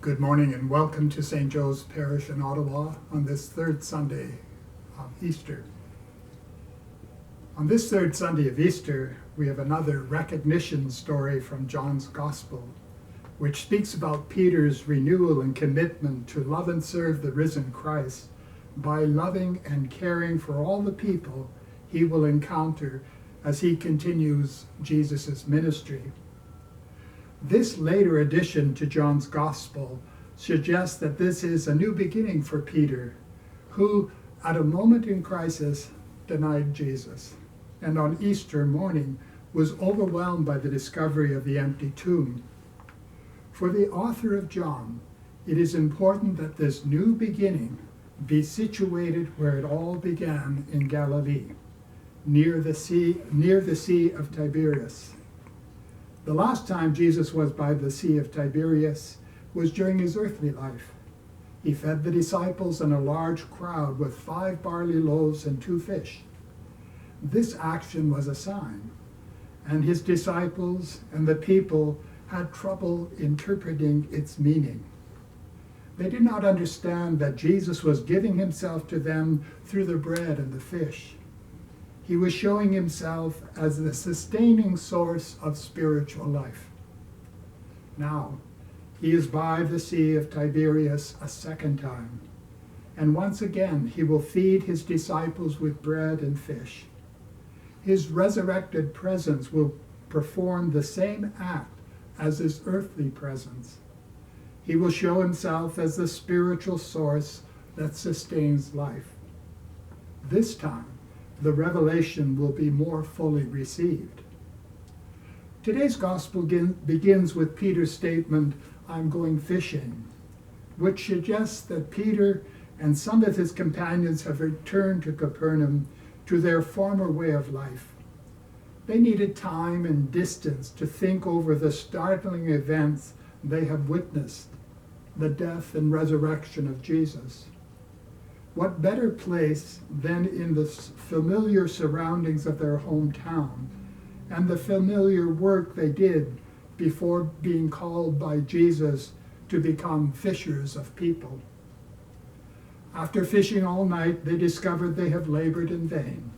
Good morning and welcome to St. Joe's Parish in Ottawa on this third Sunday of Easter. On this third Sunday of Easter, we have another recognition story from John's Gospel, which speaks about Peter's renewal and commitment to love and serve the risen Christ by loving and caring for all the people he will encounter as he continues Jesus' ministry. This later addition to John's Gospel suggests that this is a new beginning for Peter, who, at a moment in crisis, denied Jesus, and on Easter morning was overwhelmed by the discovery of the empty tomb. For the author of John, it is important that this new beginning be situated where it all began in Galilee, near the Sea of Tiberias. The last time Jesus was by the Sea of Tiberias was during his earthly life. He fed the disciples and a large crowd with 5 barley loaves and 2 fish. This action was a sign, and his disciples and the people had trouble interpreting its meaning. They did not understand that Jesus was giving himself to them through the bread and the fish. He was showing himself as the sustaining source of spiritual life. Now, he is by the Sea of Tiberias a second time, and once again he will feed his disciples with bread and fish. His resurrected presence will perform the same act as his earthly presence. He will show himself as the spiritual source that sustains life. This time, the revelation will be more fully received. Today's gospel begins with Peter's statement, "I'm going fishing," which suggests that Peter and some of his companions have returned to Capernaum to their former way of life. They needed time and distance to think over the startling events they have witnessed, the death and resurrection of Jesus. What better place than in the familiar surroundings of their hometown and the familiar work they did before being called by Jesus to become fishers of people. After fishing all night, they discovered they have labored in vain,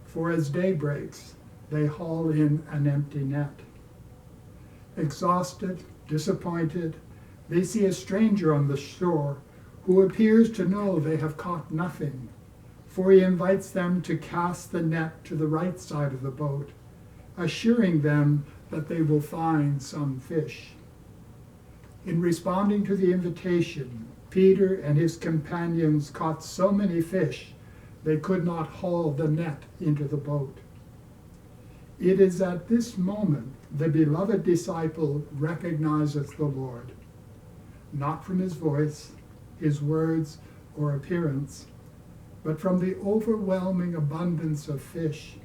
for as day breaks, they haul in an empty net. Exhausted, disappointed, they see a stranger on the shore who appears to know they have caught nothing, for he invites them to cast the net to the right side of the boat, assuring them that they will find some fish. In responding to the invitation, Peter and his companions caught so many fish they could not haul the net into the boat. It is at this moment the beloved disciple recognizes the Lord, not from his voice, his words, or appearance, but from the overwhelming abundance of fish.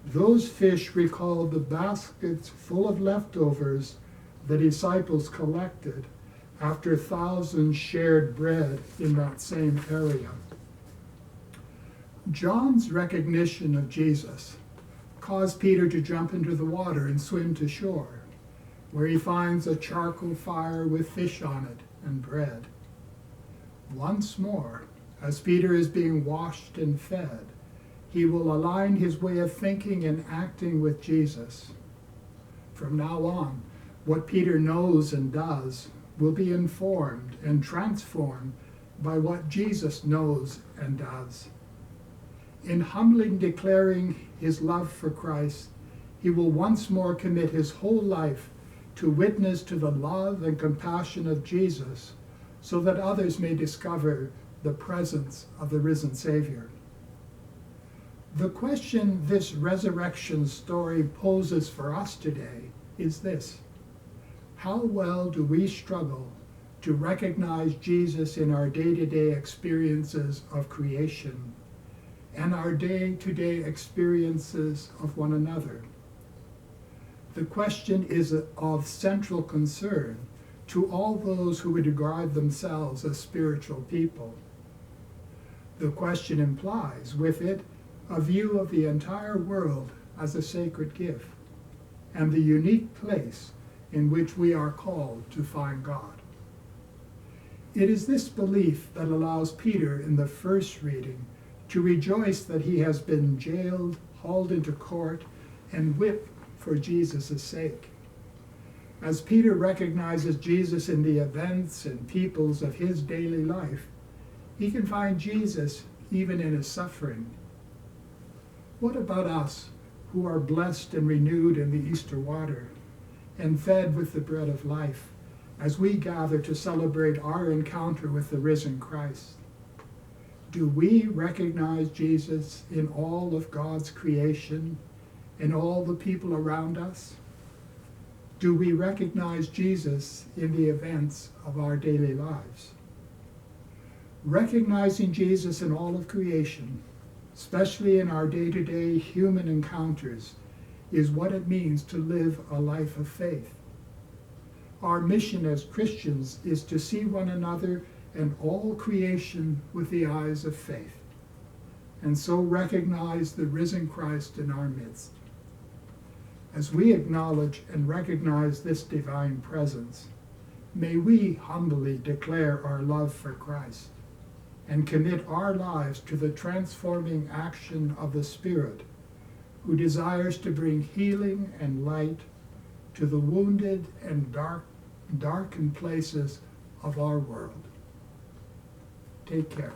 Those fish recall the baskets full of leftovers the disciples collected after thousands shared bread in that same area. John's recognition of Jesus caused Peter to jump into the water and swim to shore, where he finds a charcoal fire with fish on it and bread. Once more, as Peter is being washed and fed, he will align his way of thinking and acting with Jesus. From now on, what Peter knows and does will be informed and transformed by what Jesus knows and does. In humbly declaring his love for Christ, he will once more commit his whole life to witness to the love and compassion of Jesus, so that others may discover the presence of the risen Savior. The question this resurrection story poses for us today is this: how well do we struggle to recognize Jesus in our day-to-day experiences of creation and our day-to-day experiences of one another? The question is of central concern to all those who would regard themselves as spiritual people. The question implies with it a view of the entire world as a sacred gift and the unique place in which we are called to find God. It is this belief that allows Peter in the first reading to rejoice that he has been jailed, hauled into court, and whipped for Jesus' sake. As Peter recognizes Jesus in the events and peoples of his daily life, he can find Jesus even in his suffering. What about us who are blessed and renewed in the Easter water and fed with the bread of life as we gather to celebrate our encounter with the risen Christ? Do we recognize Jesus in all of God's creation and all the people around us? Do we recognize Jesus in the events of our daily lives? Recognizing Jesus in all of creation, especially in our day-to-day human encounters, is what it means to live a life of faith. Our mission as Christians is to see one another and all creation with the eyes of faith, and so recognize the risen Christ in our midst. As we acknowledge and recognize this divine presence, may we humbly declare our love for Christ and commit our lives to the transforming action of the Spirit, who desires to bring healing and light to the wounded and darkened places of our world. Take care.